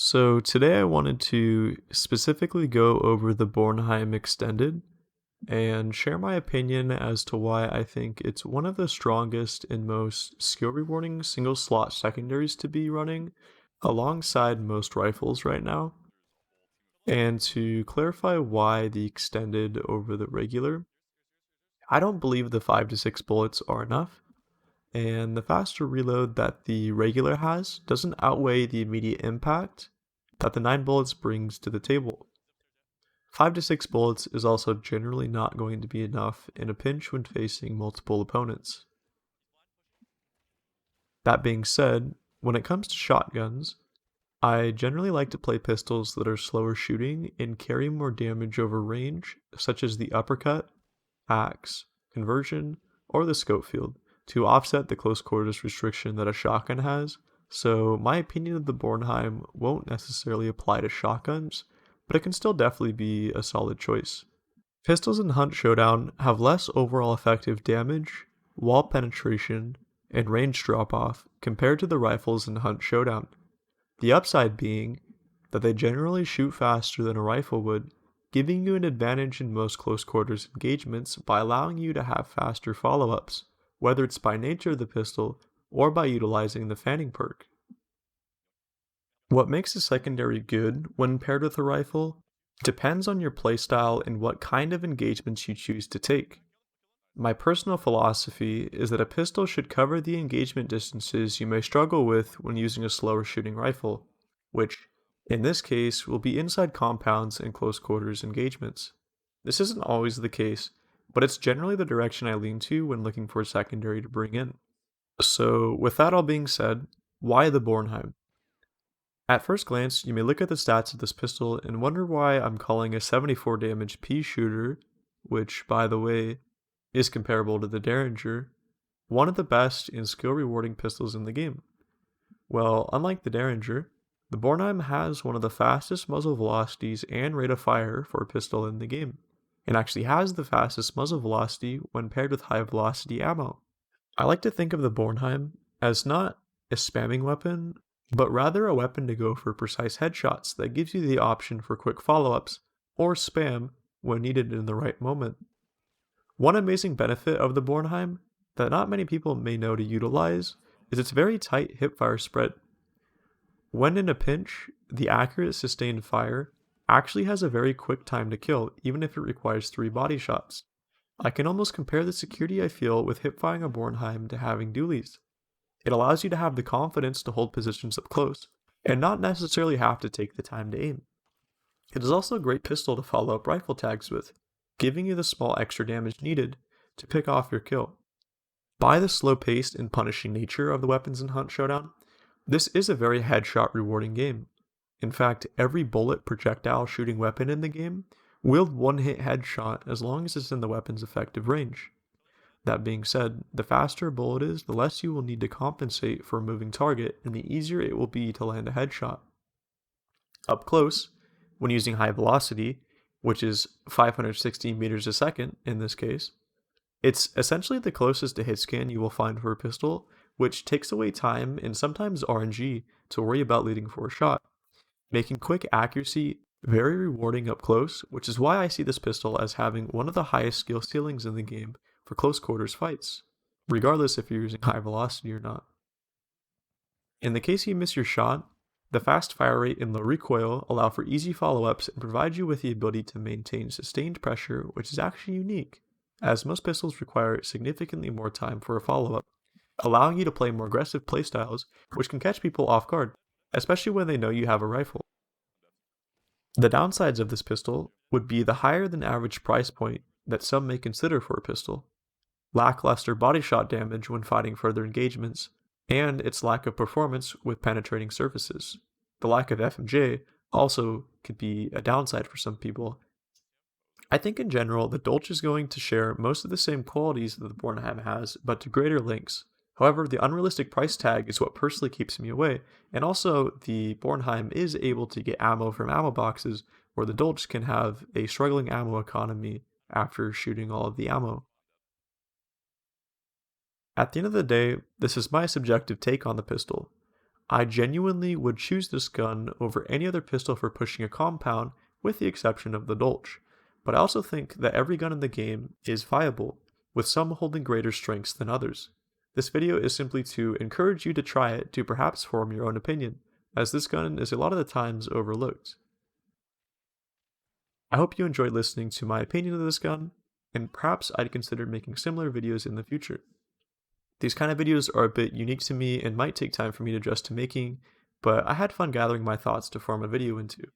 So today I wanted to specifically go over the Bornheim Extended and share my opinion as to why I think it's one of the strongest and most skill rewarding single slot secondaries to be running alongside most rifles right now. And to clarify why the extended over the regular, I don't believe the 5 to 6 bullets are enough, and the faster reload that the regular has doesn't outweigh the immediate impact that the 9 bullets brings to the table. 5 to 6 bullets is also generally not going to be enough in a pinch when facing multiple opponents. That being said, when it comes to shotguns, I generally like to play pistols that are slower shooting and carry more damage over range, such as the uppercut, axe, conversion, or the scope field, to offset the close quarters restriction that a shotgun has. So my opinion of the Bornheim won't necessarily apply to shotguns, but it can still definitely be a solid choice. Pistols in Hunt Showdown have less overall effective damage, wall penetration, and range drop-off compared to the rifles in Hunt Showdown. The upside being that they generally shoot faster than a rifle would, giving you an advantage in most close quarters engagements by allowing you to have faster follow-ups, whether it's by nature of the pistol or by utilizing the fanning perk. What makes a secondary good when paired with a rifle depends on your playstyle and what kind of engagements you choose to take. My personal philosophy is that a pistol should cover the engagement distances you may struggle with when using a slower shooting rifle, which, in this case, will be inside compounds and close quarters engagements. This isn't always the case, but it's generally the direction I lean to when looking for a secondary to bring in. So, with that all being said, why the Bornheim? At first glance, you may look at the stats of this pistol and wonder why I'm calling a 74 damage pea shooter, which, by the way, is comparable to the Derringer, one of the best and skill rewarding pistols in the game. Well, unlike the Derringer, the Bornheim has one of the fastest muzzle velocities and rate of fire for a pistol in the game, and actually has the fastest muzzle velocity when paired with high velocity ammo. I like to think of the Bornheim as not a spamming weapon, but rather a weapon to go for precise headshots that gives you the option for quick follow-ups, or spam when needed in the right moment. One amazing benefit of the Bornheim that not many people may know to utilize is its very tight hipfire spread. When in a pinch, the accurate sustained fire actually has a very quick time to kill, even if it requires 3 body shots. I can almost compare the security I feel with hipfiring a Bornheim to having dualies. It allows you to have the confidence to hold positions up close, and not necessarily have to take the time to aim. It is also a great pistol to follow up rifle tags with, giving you the small extra damage needed to pick off your kill. By the slow-paced and punishing nature of the weapons in Hunt Showdown, this is a very headshot rewarding game. In fact, every bullet projectile shooting weapon in the game will one-hit headshot as long as it's in the weapon's effective range. That being said, the faster a bullet is, the less you will need to compensate for a moving target, and the easier it will be to land a headshot. Up close, when using high velocity, which is 560 meters a second in this case, it's essentially the closest to hit scan you will find for a pistol, which takes away time and sometimes RNG to worry about leading for a shot, making quick accuracy very rewarding up close, which is why I see this pistol as having one of the highest skill ceilings in the game for close quarters fights, regardless if you're using high velocity or not. In the case you miss your shot, the fast fire rate and low recoil allow for easy follow-ups and provide you with the ability to maintain sustained pressure, which is actually unique, as most pistols require significantly more time for a follow-up, allowing you to play more aggressive playstyles, which can catch people off guard, especially when they know you have a rifle. The downsides of this pistol would be the higher than average price point that some may consider for a pistol, lackluster body shot damage when fighting further engagements, and its lack of performance with penetrating surfaces. The lack of FMJ also could be a downside for some people. I think in general, the Dolch is going to share most of the same qualities that the Bornheim has, but to greater lengths. However, the unrealistic price tag is what personally keeps me away, and also the Bornheim is able to get ammo from ammo boxes, where the Dolch can have a struggling ammo economy after shooting all of the ammo. At the end of the day, this is my subjective take on the pistol. I genuinely would choose this gun over any other pistol for pushing a compound, with the exception of the Dolch. But I also think that every gun in the game is viable, with some holding greater strengths than others. This video is simply to encourage you to try it to perhaps form your own opinion, as this gun is a lot of the times overlooked. I hope you enjoyed listening to my opinion of this gun, and perhaps I'd consider making similar videos in the future. These kind of videos are a bit unique to me and might take time for me to adjust to making, but I had fun gathering my thoughts to form a video into.